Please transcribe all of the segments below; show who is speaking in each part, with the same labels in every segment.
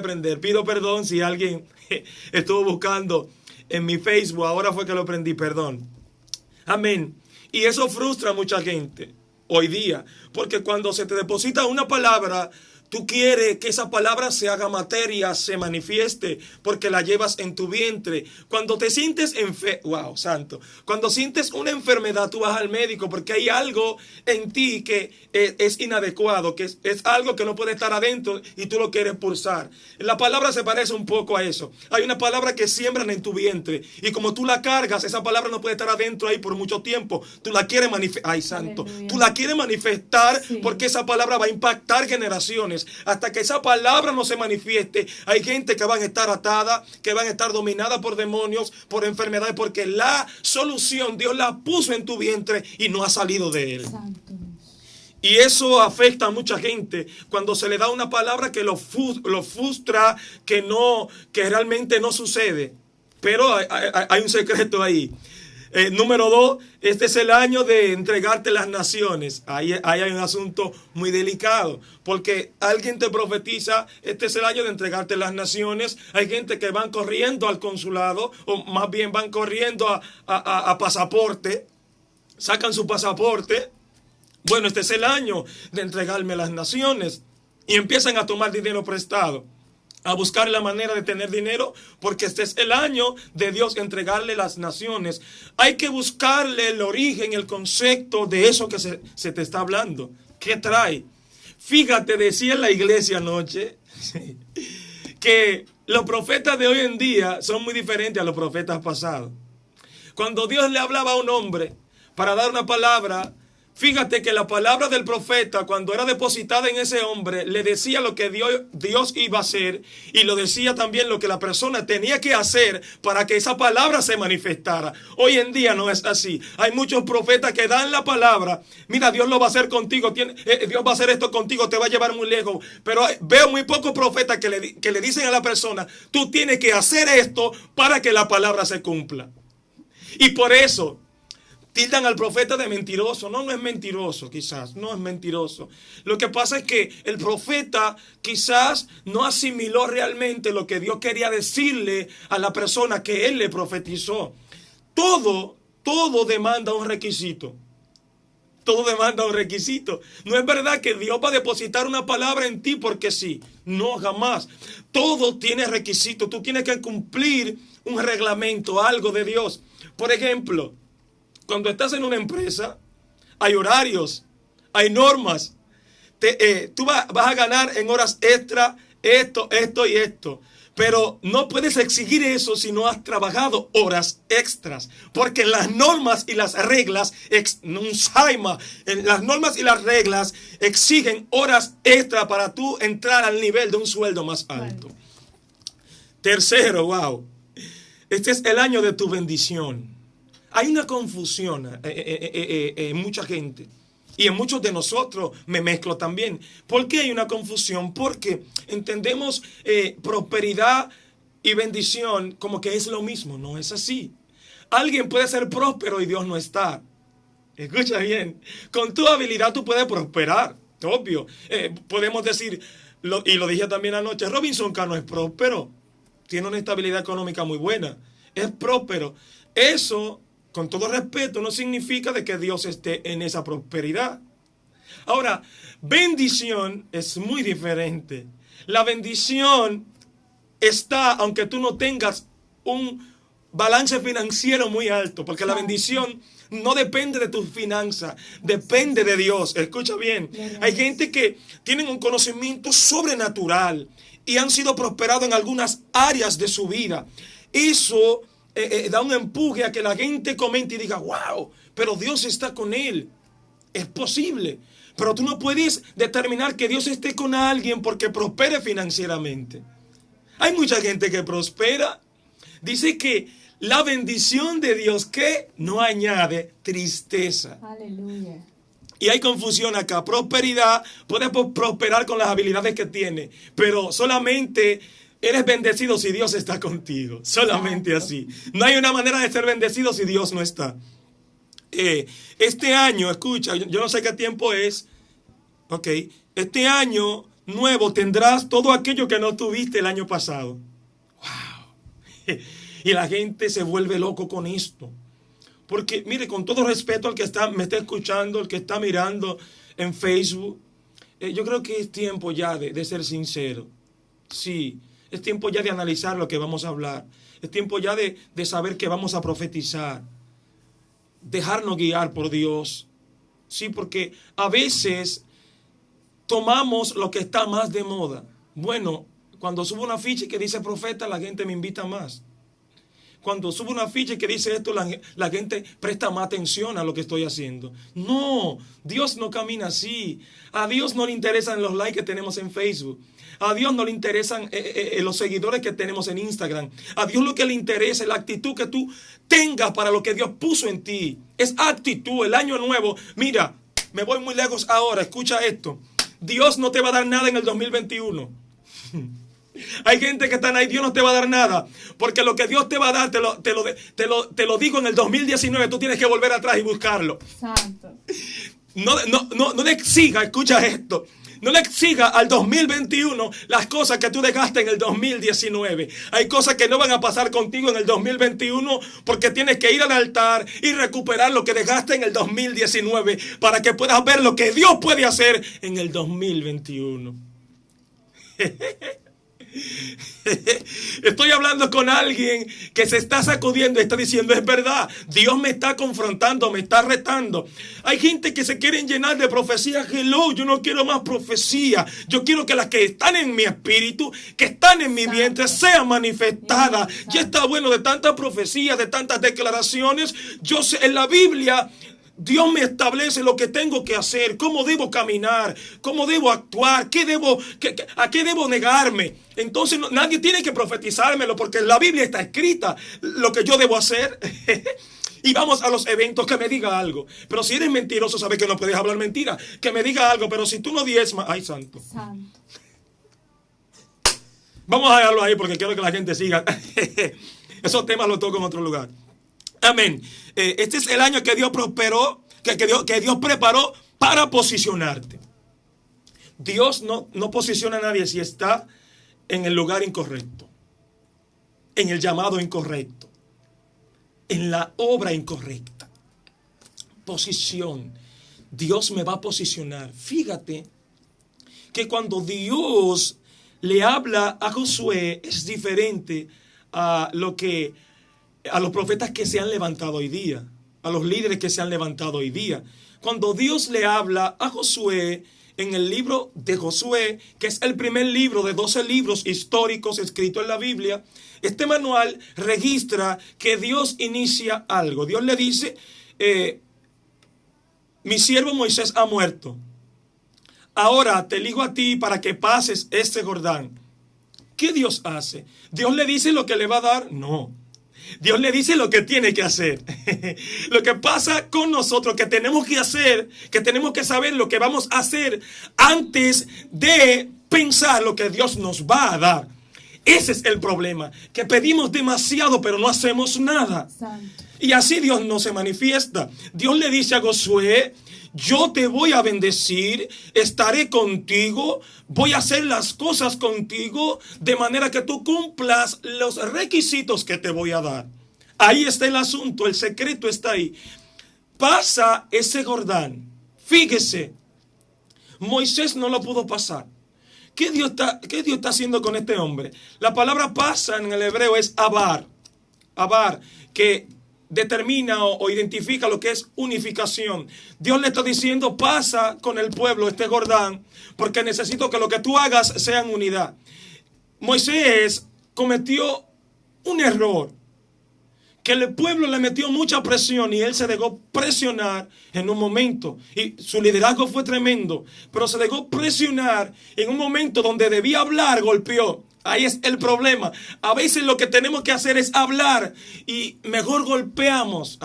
Speaker 1: aprender. Pido perdón si alguien estuvo buscando en mi Facebook. Ahora fue que lo aprendí, perdón. Amén. Y eso frustra a mucha gente hoy día. Porque cuando se te deposita una palabra, tú quieres que esa palabra se haga materia, se manifieste, porque la llevas en tu vientre. Cuando te sientes wow, santo. Cuando sientes una enfermedad, tú vas al médico porque hay algo en ti que es inadecuado, que es algo que no puede estar adentro y tú lo quieres expulsar. La palabra se parece un poco a eso. Hay una palabra que siembran en tu vientre y como tú la cargas, esa palabra no puede estar adentro ahí por mucho tiempo. Tú la quieres manifestar. Ay, santo. Aleluya. Tú la quieres manifestar, sí, porque esa palabra va a impactar generaciones. Hasta que esa palabra no se manifieste, hay gente que van a estar atada, que van a estar dominada por demonios, por enfermedades, porque la solución Dios la puso en tu vientre y no ha salido de él. Santo. Y eso afecta a mucha gente cuando se le da una palabra que lo frustra, que realmente no sucede. Pero hay un secreto ahí. Número 2, este es el año de entregarte las naciones. Ahí hay un asunto muy delicado, porque alguien te profetiza, este es el año de entregarte las naciones. Hay gente que van corriendo al consulado, o más bien van corriendo a pasaporte, sacan su pasaporte. Bueno, este es el año de entregarme las naciones. Y empiezan a tomar dinero prestado, a buscar la manera de tener dinero, porque este es el año de Dios entregarle las naciones. Hay que buscarle el origen, el concepto de eso que se te está hablando. ¿Qué trae? Fíjate, decía en la iglesia anoche que los profetas de hoy en día son muy diferentes a los profetas pasados. Cuando Dios le hablaba a un hombre para dar una palabra, fíjate que la palabra del profeta, cuando era depositada en ese hombre, le decía lo que Dios iba a hacer, y lo decía también lo que la persona tenía que hacer para que esa palabra se manifestara. Hoy en día no es así. Hay muchos profetas que dan la palabra. Mira, Dios lo va a hacer contigo. Dios va a hacer esto contigo, te va a llevar muy lejos. Pero veo muy pocos profetas que le dicen a la persona, tú tienes que hacer esto para que la palabra se cumpla. Y por eso tildan al profeta de mentiroso. No es mentiroso, quizás. No es mentiroso. Lo que pasa es que el profeta quizás no asimiló realmente lo que Dios quería decirle a la persona que él le profetizó. Todo demanda un requisito. Todo demanda un requisito. No es verdad que Dios va a depositar una palabra en ti porque sí. No, jamás. Todo tiene requisitos. Tú tienes que cumplir un reglamento, algo de Dios. Por ejemplo, cuando estás en una empresa, hay horarios, hay normas. Tú vas a ganar en horas extra esto y esto. Pero no puedes exigir eso si no has trabajado horas extras. Porque las normas y las reglas, las normas y las reglas exigen horas extras para tú entrar al nivel de un sueldo más alto. Tercero, wow. Este es el año de tu bendición. Hay una confusión en mucha gente. Y en muchos de nosotros me mezclo también. ¿Por qué hay una confusión? Porque entendemos prosperidad y bendición como que es lo mismo. No es así. Alguien puede ser próspero y Dios no está. Escucha bien. Con tu habilidad tú puedes prosperar. Obvio. Podemos decir, y lo dije también anoche, Robinson Cano es próspero. Tiene una estabilidad económica muy buena. Es próspero. Eso, con todo respeto, no significa de que Dios esté en esa prosperidad. Ahora, bendición es muy diferente. La bendición está, aunque tú no tengas un balance financiero muy alto, porque la bendición no depende de tus finanzas, depende de Dios. Escucha bien. Hay gente que tienen un conocimiento sobrenatural y han sido prosperados en algunas áreas de su vida. Eso da un empuje a que la gente comente y diga, wow, pero Dios está con él. Es posible. Pero tú no puedes determinar que Dios esté con alguien porque prospere financieramente. Hay mucha gente que prospera. Dice que la bendición de Dios que no añade tristeza.
Speaker 2: Aleluya.
Speaker 1: Y hay confusión acá. Prosperidad, puedes prosperar con las habilidades que tienes, pero solamente eres bendecido si Dios está contigo. Solamente así. No hay una manera de ser bendecido si Dios no está. Este año, escucha, yo no sé qué tiempo es. Ok. Este año nuevo tendrás todo aquello que no tuviste el año pasado. ¡Wow! Y la gente se vuelve loco con esto. Porque, mire, con todo respeto al que me está escuchando, el que está mirando en Facebook, yo creo que es tiempo ya de ser sincero. Sí, es tiempo ya de analizar lo que vamos a hablar. Es tiempo ya de saber que vamos a profetizar. Dejarnos guiar por Dios. Sí, porque a veces tomamos lo que está más de moda. Bueno, cuando subo una ficha que dice profeta, la gente me invita más. Cuando subo una ficha que dice esto, la gente presta más atención a lo que estoy haciendo. No, Dios no camina así. A Dios no le interesan los likes que tenemos en Facebook. A Dios no le interesan los seguidores que tenemos en Instagram. A Dios lo que le interesa es la actitud que tú tengas para lo que Dios puso en ti. Es actitud, el año nuevo. Mira, me voy muy lejos ahora, escucha esto. Dios no te va a dar nada en el 2021. Hay gente que está ahí, Dios no te va a dar nada. Porque lo que Dios te va a dar, te lo digo en el 2019, tú tienes que volver atrás y buscarlo. Santo. No le exija, escucha esto. No le exija al 2021 las cosas que tú dejaste en el 2019. Hay cosas que no van a pasar contigo en el 2021 porque tienes que ir al altar y recuperar lo que dejaste en el 2019 para que puedas ver lo que Dios puede hacer en el 2021. Estoy hablando con alguien que se está sacudiendo y está diciendo: es verdad, Dios me está confrontando, me está retando. Hay gente que se quieren llenar de profecía. Hello, yo no quiero más profecía. Yo quiero que las que están en mi espíritu, que están en mi vientre, sean manifestadas. Ya está bueno de tantas profecías, de tantas declaraciones. Yo sé, en la Biblia Dios me establece lo que tengo que hacer, cómo debo caminar, cómo debo actuar, a qué debo negarme. Entonces nadie tiene que profetizármelo porque en la Biblia está escrita lo que yo debo hacer. Y vamos a los eventos, que me diga algo. Pero si eres mentiroso, sabes que no puedes hablar mentira. Que me diga algo, pero si tú no diezmas, ¡ay, santo! Vamos a dejarlo ahí porque quiero que la gente siga. Esos temas los toco en otro lugar. Amén. Este es el año que Dios prosperó, que Dios preparó para posicionarte. Dios no posiciona a nadie si está en el lugar incorrecto, en el llamado incorrecto, en la obra incorrecta. Posición. Dios me va a posicionar. Fíjate que cuando Dios le habla a Josué es diferente a los profetas que se han levantado hoy día, a los líderes que se han levantado hoy día. Cuando Dios le habla a Josué en el libro de Josué, que es el primer libro de 12 libros históricos escritos en la Biblia, este manual registra que Dios inicia algo. Dios le dice: mi siervo Moisés ha muerto. Ahora te elijo a ti para que pases este Jordán. ¿Qué Dios hace? ¿Dios le dice lo que le va a dar? No. Dios le dice lo que tiene que hacer. Lo que pasa con nosotros, que tenemos que hacer, que tenemos que saber lo que vamos a hacer antes de pensar lo que Dios nos va a dar. Ese es el problema, que pedimos demasiado pero no hacemos nada. Santo. Y así Dios no se manifiesta. Dios le dice a Josué: yo te voy a bendecir, estaré contigo, voy a hacer las cosas contigo de manera que tú cumplas los requisitos que te voy a dar. Ahí está el asunto, el secreto está ahí. Pasa ese Jordán. Fíjese, Moisés no lo pudo pasar. ¿Qué Dios está haciendo con este hombre? La palabra pasa en el hebreo es abar. Abar, que determina o identifica lo que es unificación. Dios le está diciendo: pasa con el pueblo este Jordán, porque necesito que lo que tú hagas sea en unidad. Moisés cometió un error, que el pueblo le metió mucha presión y él se dejó presionar en un momento. Y su liderazgo fue tremendo, pero se dejó presionar en un momento donde debía hablar, golpeó. Ahí es el problema. A veces lo que tenemos que hacer es hablar y mejor golpeamos.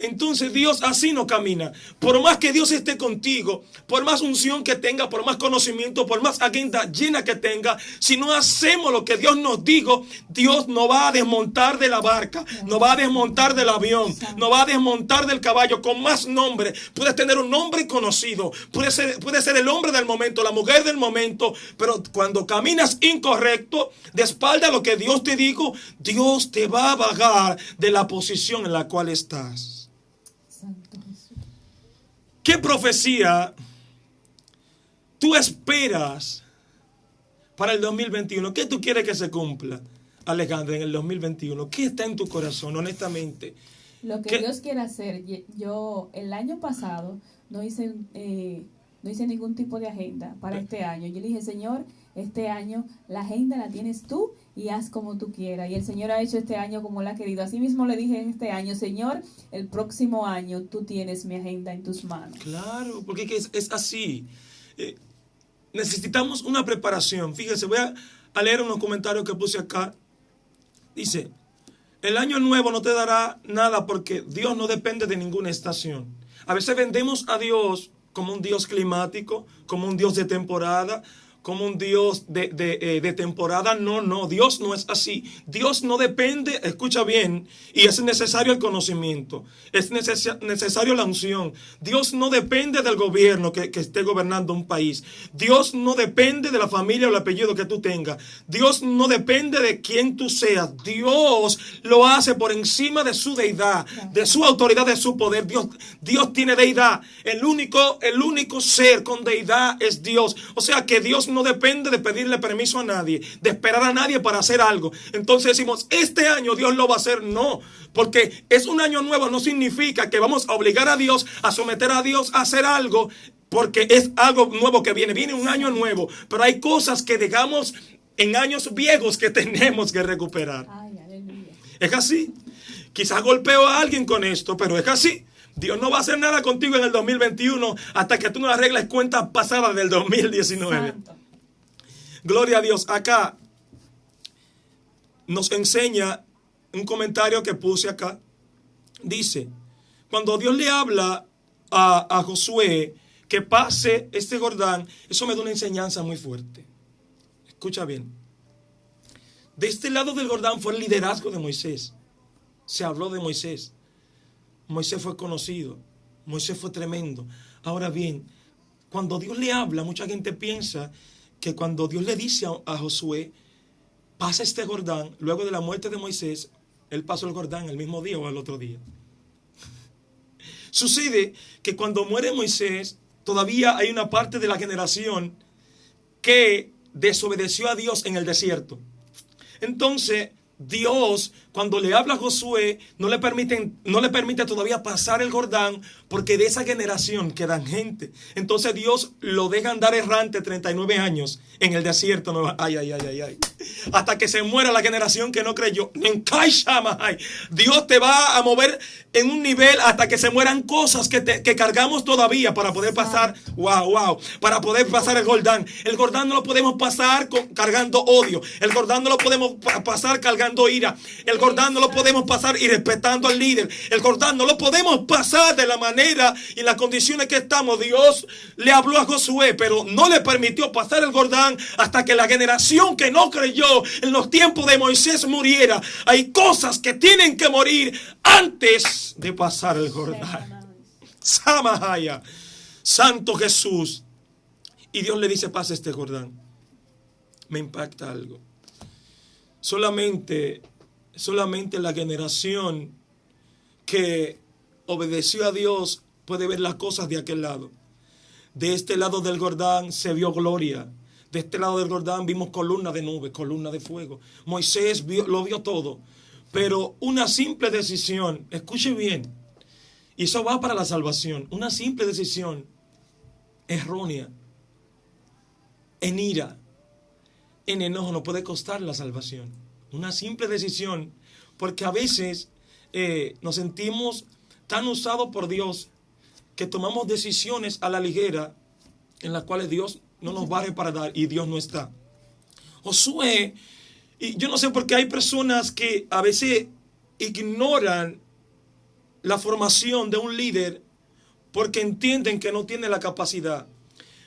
Speaker 1: Entonces Dios así no camina. Por más que Dios esté contigo, por más unción que tenga, por más conocimiento, por más agenda llena que tenga, si no hacemos lo que Dios nos dijo, Dios nos va a desmontar de la barca, nos va a desmontar del avión, nos va a desmontar del caballo con más nombre. Puedes tener un nombre conocido, puede ser el hombre del momento, la mujer del momento, pero cuando caminas incorrecto, de espalda a lo que Dios te dijo, Dios te va a bajar de la posición en la cual estás. ¿Qué profecía tú esperas para el 2021? ¿Qué tú quieres que se cumpla, Alejandra, en el 2021? ¿Qué está en tu corazón, honestamente?
Speaker 2: Lo que Dios quiere hacer. Yo el año pasado no hice ningún tipo de agenda para este año. Yo le dije, Señor, este año la agenda la tienes tú y haz como tú quieras. Y el Señor ha hecho este año como Él ha querido. Así mismo le dije en este año, Señor, el próximo año tú tienes mi agenda en tus manos.
Speaker 1: Claro, porque es así. Necesitamos una preparación. Fíjese, voy a leer unos comentarios que puse acá. Dice, el año nuevo no te dará nada porque Dios no depende de ninguna estación. A veces vendemos a Dios como un Dios climático, como un Dios de temporada, como un Dios de temporada. No, Dios no es así. Dios no depende, escucha bien, y es necesario el conocimiento, es necesario la unción. Dios no depende del gobierno que esté gobernando un país. Dios no depende de la familia o el apellido que tú tengas. Dios no depende de quién tú seas. Dios lo hace por encima de su deidad, de su autoridad, de su poder. Dios tiene deidad. El único ser con deidad es Dios. O sea que Dios no depende de pedirle permiso a nadie, de esperar a nadie para hacer algo. Entonces decimos, este año Dios lo va a hacer. No, porque es un año nuevo, no significa que vamos a obligar a Dios, a someter a Dios a hacer algo, porque es algo nuevo que viene un año nuevo. Pero hay cosas que dejamos en años viejos que tenemos que recuperar.
Speaker 2: Ay, aleluya.
Speaker 1: Es así. Quizás golpeo a alguien con esto, pero es así. Dios no va a hacer nada contigo en el 2021 hasta que tú no arregles cuentas pasadas del 2019.
Speaker 2: Santo.
Speaker 1: Gloria a Dios. Acá nos enseña un comentario que puse acá. Dice, cuando Dios le habla a Josué que pase este Jordán, eso me da una enseñanza muy fuerte. Escucha bien. De este lado del Jordán fue el liderazgo de Moisés. Se habló de Moisés. Moisés fue conocido. Moisés fue tremendo. Ahora bien, cuando Dios le habla, mucha gente piensa que cuando Dios le dice a Josué, pasa este Jordán, luego de la muerte de Moisés, él pasó el Jordán el mismo día o el otro día. Sucede que cuando muere Moisés, todavía hay una parte de la generación que desobedeció a Dios en el desierto. Entonces, Dios, cuando le habla a Josué, no le permite todavía pasar el Jordán, porque de esa generación quedan gente. Entonces Dios lo deja andar errante 39 años en el desierto. Ay. Hasta que se muera la generación que no creyó. Dios te va a mover en un nivel hasta que se mueran cosas que cargamos todavía para poder pasar. Para poder pasar el Jordán. El Jordán no lo podemos pasar cargando odio. El Jordán no lo podemos pasar cargando ira. El Jordán no lo podemos pasar irrespetando al líder. El Jordán no lo podemos pasar de la manera y en las condiciones que estamos. Dios le habló a Josué, pero no le permitió pasar el Jordán hasta que la generación que no creyó en los tiempos de Moisés muriera. Hay cosas que tienen que morir antes de pasar el Jordán. Samahaya, Santo Jesús. Y Dios le dice, pasa este Jordán. Me impacta algo. Solamente la generación que obedeció a Dios puede ver las cosas de aquel lado. De este lado del Jordán se vio gloria. De este lado del Jordán vimos columna de nube, columna de fuego. Moisés lo vio todo. Pero una simple decisión, escuche bien, y eso va para la salvación. Una simple decisión errónea, en ira, en enojo, no puede costar la salvación. Una simple decisión, porque a veces nos sentimos tan usados por Dios que tomamos decisiones a la ligera en las cuales Dios no nos va a reparar y Dios no está. Josué, y yo no sé por qué hay personas que a veces ignoran la formación de un líder porque entienden que no tiene la capacidad.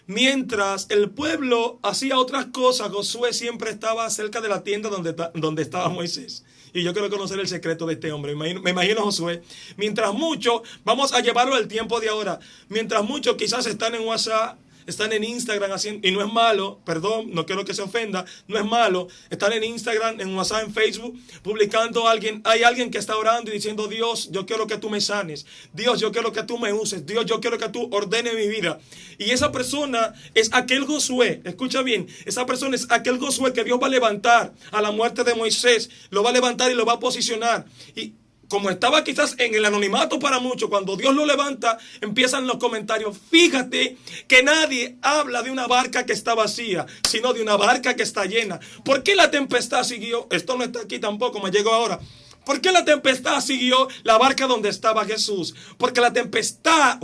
Speaker 1: Mientras el pueblo hacía otras cosas, Josué siempre estaba cerca de la tienda donde estaba Moisés. Y yo quiero conocer el secreto de este hombre. Me imagino a Josué. Mientras muchos, vamos a llevarlo al tiempo de ahora. Mientras muchos quizás están en WhatsApp, están en Instagram haciendo, y no es malo, perdón, no quiero que se ofenda, no es malo, están en Instagram, en WhatsApp, en Facebook, publicando hay alguien que está orando y diciendo: Dios, yo quiero que tú me sanes, Dios, yo quiero que tú me uses, Dios, yo quiero que tú ordenes mi vida. Y esa persona es aquel Josué, escucha bien, esa persona es aquel Josué que Dios va a levantar a la muerte de Moisés, lo va a levantar y lo va a posicionar. Y como estaba quizás en el anonimato para muchos, cuando Dios lo levanta, empiezan los comentarios. Fíjate que nadie habla de una barca que está vacía, sino de una barca que está llena. ¿Por qué la tempestad siguió? Esto no está aquí tampoco, me llegó ahora. ¿Por qué la tempestad siguió la barca donde estaba Jesús? Porque la tempestad,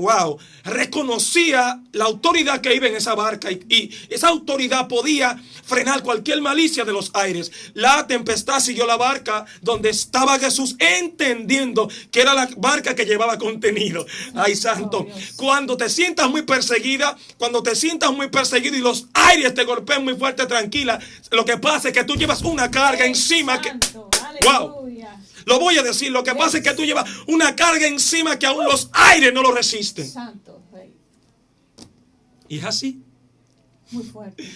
Speaker 1: reconocía la autoridad que iba en esa barca y esa autoridad podía frenar cualquier malicia de los aires. La tempestad siguió la barca donde estaba Jesús, entendiendo que era la barca que llevaba contenido. Ay, santo. Cuando te sientas muy perseguida, cuando te sientas muy perseguido y los aires te golpean muy fuerte, tranquila, lo que pasa es que tú llevas una carga encima que... Lo voy a decir, lo que pasa es que tú llevas una carga encima que aún los aires no lo resisten.
Speaker 2: Santo Rey.
Speaker 1: Y es así.
Speaker 2: Muy fuerte.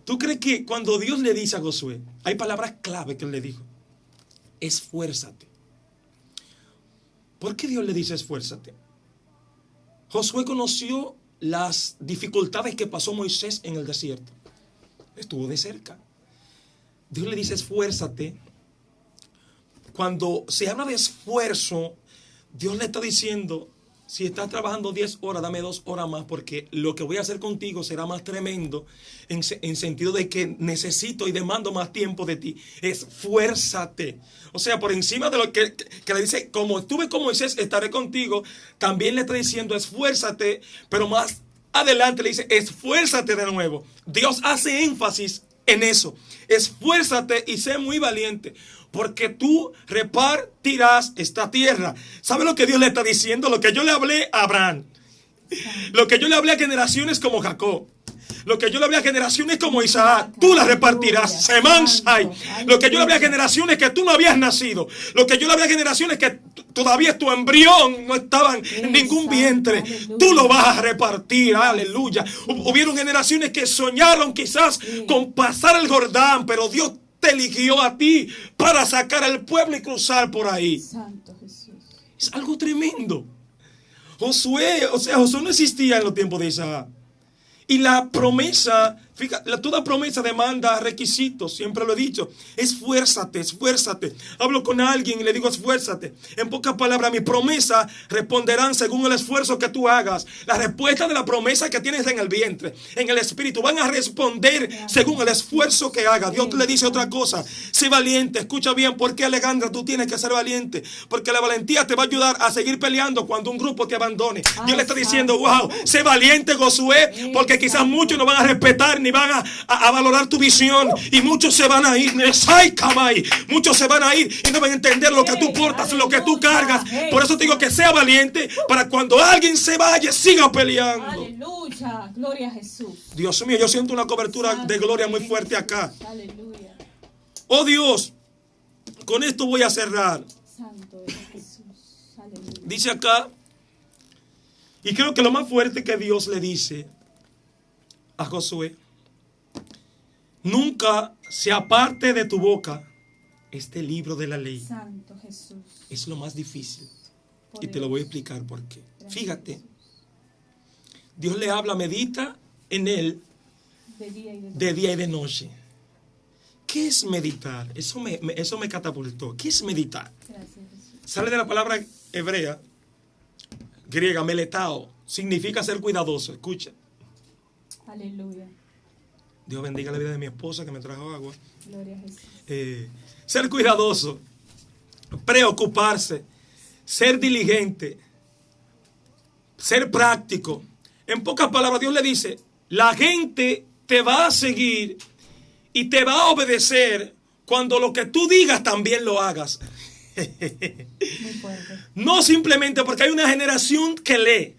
Speaker 1: ¿Tú crees que cuando Dios le dice a Josué, hay palabras clave que él le dijo? Esfuérzate. ¿Por qué Dios le dice esfuérzate? Josué conoció las dificultades que pasó Moisés en el desierto. Estuvo de cerca. Dios le dice esfuérzate. Cuando se habla de esfuerzo, Dios le está diciendo: si estás trabajando 10 horas, dame 2 horas más, porque lo que voy a hacer contigo será más tremendo, en sentido de que necesito y demando más tiempo de ti. Esfuérzate. O sea, por encima de lo que le dice, como estuve con Moisés, estaré contigo, también le está diciendo esfuérzate, pero más adelante le dice esfuérzate de nuevo. Dios hace énfasis en eso. Esfuérzate y sé muy valiente, porque tú repartirás esta tierra. ¿Sabe lo que Dios le está diciendo? Lo que yo le hablé a Abraham, lo que yo le hablé a generaciones como Jacob, lo que yo le hablé a generaciones como Isaac, tú la repartirás. Semansai. Lo que yo le hablé a generaciones que tú no habías nacido, lo que yo le hablé a generaciones que todavía tu embrión no estaban en ningún vientre, tú lo vas a repartir. Aleluya. Hubieron generaciones que soñaron quizás con pasar el Jordán, pero Dios te eligió a ti para sacar al pueblo y cruzar por ahí.
Speaker 2: Santo Jesús.
Speaker 1: Es algo tremendo. Josué no existía en los tiempos de Isaac. Y la promesa, fíjate, toda promesa demanda requisitos, siempre lo he dicho. Esfuérzate, esfuérzate. Hablo con alguien y le digo esfuérzate. En pocas palabras, mis promesas responderán según el esfuerzo que tú hagas. La respuesta de la promesa que tienes en el vientre, en el espíritu, van a responder según el esfuerzo que hagas. Dios le dice otra cosa: sé valiente. Escucha bien, ¿por qué, Alejandra, tú tienes que ser valiente? Porque la valentía te va a ayudar a seguir peleando cuando un grupo te abandone. Dios le está diciendo: sé valiente, Josué, porque quizás muchos no van a respetar ni van a valorar tu visión, y muchos se van a ir. Muchos se van a ir y no van a entender lo que tú portas, lo que tú cargas. Por eso te digo que sea valiente, para cuando alguien se vaya, siga peleando.
Speaker 2: Aleluya, gloria a Jesús.
Speaker 1: Dios mío, yo siento una cobertura de gloria muy fuerte acá.
Speaker 2: Aleluya.
Speaker 1: Oh Dios, con esto voy a cerrar.
Speaker 2: Santo Jesús. Aleluya.
Speaker 1: Dice acá, y creo que lo más fuerte que Dios le dice a Josué: nunca se aparte de tu boca este libro de la ley.
Speaker 2: Santo Jesús.
Speaker 1: Es lo más difícil.
Speaker 2: Por
Speaker 1: Y te lo voy a explicar por qué.
Speaker 2: Gracias,
Speaker 1: Fíjate,
Speaker 2: Jesús.
Speaker 1: Dios le habla, medita en él
Speaker 2: De día y de noche.
Speaker 1: de día y de noche. ¿Qué es meditar? Eso me catapultó. ¿Qué es meditar?
Speaker 2: Gracias, Jesús.
Speaker 1: Sale de la palabra hebrea, griega, meletao. Significa ser cuidadoso. Escucha.
Speaker 2: Aleluya.
Speaker 1: Dios bendiga la vida de mi esposa que me trajo agua.
Speaker 2: Gloria a Jesús.
Speaker 1: Ser cuidadoso, preocuparse, ser diligente, ser práctico. En pocas palabras, Dios le dice: la gente te va a seguir y te va a obedecer cuando lo que tú digas también lo hagas.
Speaker 2: Muy fuerte.
Speaker 1: No simplemente porque hay una generación que lee,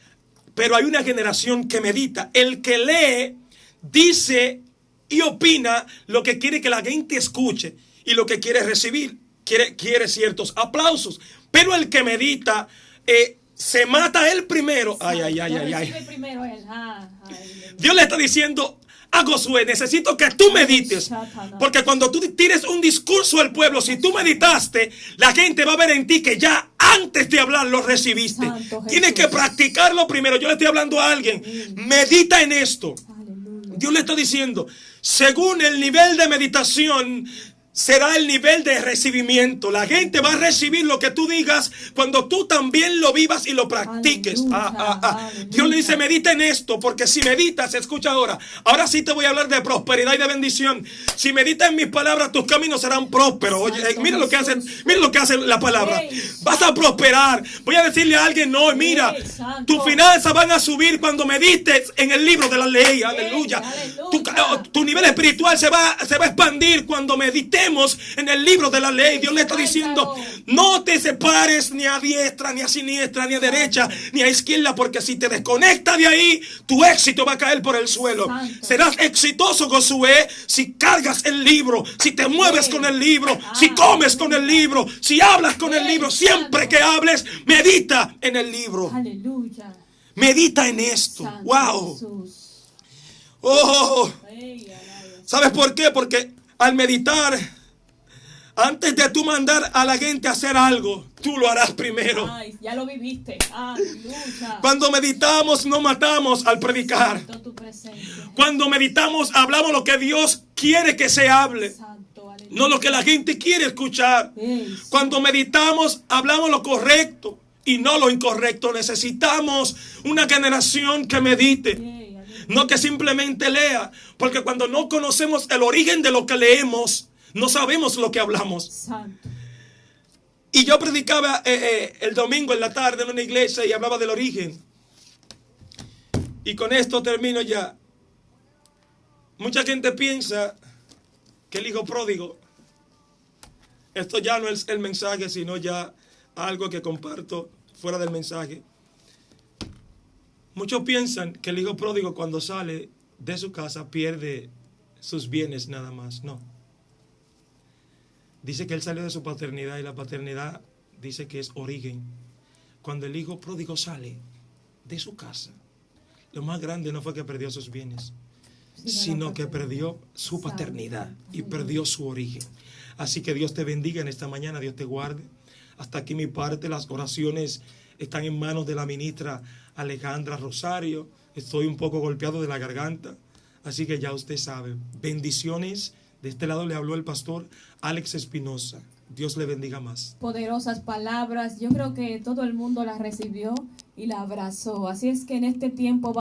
Speaker 1: pero hay una generación que medita. El que lee dice y opina lo que quiere que la gente escuche y lo que quiere recibir. Quiere ciertos aplausos. Pero el que medita se mata él primero. Ay, ay, ay, ay, ay.
Speaker 2: Primero él.
Speaker 1: Dios le está diciendo a Josué, necesito que tú medites. Porque cuando tú tires un discurso al pueblo, si tú meditaste, la gente va a ver en ti que ya antes de hablar lo recibiste. Tienes que practicarlo primero. Yo le estoy hablando a alguien. Medita en esto. Dios le está diciendo, según el nivel de meditación, será el nivel de recibimiento. La gente va a recibir lo que tú digas cuando tú también lo vivas y lo practiques. Dios le dice, medita en esto, porque si meditas, escucha ahora sí te voy a hablar de prosperidad y de bendición. Si meditas en mis palabras, tus caminos serán prósperos. Oye, mira lo que hace la palabra. Vas a prosperar. Voy a decirle a alguien, no, mira, tus finanzas van a subir cuando medites en el libro de la ley. Aleluya. Tu nivel espiritual se va a expandir cuando meditemos en el libro de la ley. Dios le está diciendo, no te separes ni a diestra, ni a siniestra, ni a derecha, ni a izquierda, porque si te desconectas de ahí, tu éxito va a caer por el suelo. Serás exitoso, Josué, si cargas el libro, si te mueves con el libro, si comes con el libro, si hablas con el libro. Siempre que hables, medita en el libro.
Speaker 2: Aleluya.
Speaker 1: Medita en esto. Wow. Oh. ¿Sabes por qué? Porque al meditar, antes de tú mandar a la gente a hacer algo, tú lo harás primero.
Speaker 2: Ay, ya lo viviste. Aleluya.
Speaker 1: Cuando meditamos, no matamos al predicar. Cuando meditamos, hablamos lo que Dios quiere que se hable, no lo que la gente quiere escuchar. Cuando meditamos, hablamos lo correcto y no lo incorrecto. Necesitamos una generación que medite, no que simplemente lea, porque cuando no conocemos el origen de lo que leemos, no sabemos lo que hablamos.
Speaker 2: Santo.
Speaker 1: Y yo predicaba el domingo en la tarde en una iglesia y hablaba del origen. Y con esto termino ya. Mucha gente piensa que el hijo pródigo, esto ya no es el mensaje, sino ya algo que comparto fuera del mensaje. Muchos piensan que el hijo pródigo cuando sale de su casa pierde sus bienes nada más. No. Dice que él salió de su paternidad y la paternidad dice que es origen. Cuando el hijo pródigo sale de su casa, lo más grande no fue que perdió sus bienes, sino que perdió su paternidad y perdió su origen. Así que Dios te bendiga en esta mañana, Dios te guarde. Hasta aquí mi parte, las oraciones están en manos de la ministra Alejandra Rosario. Estoy un poco golpeado de la garganta, así que ya usted sabe. Bendiciones. De este lado le habló el pastor Alex Espinosa. Dios le bendiga más.
Speaker 2: Poderosas palabras. Yo creo que todo el mundo las recibió y la abrazó. Así es que en este tiempo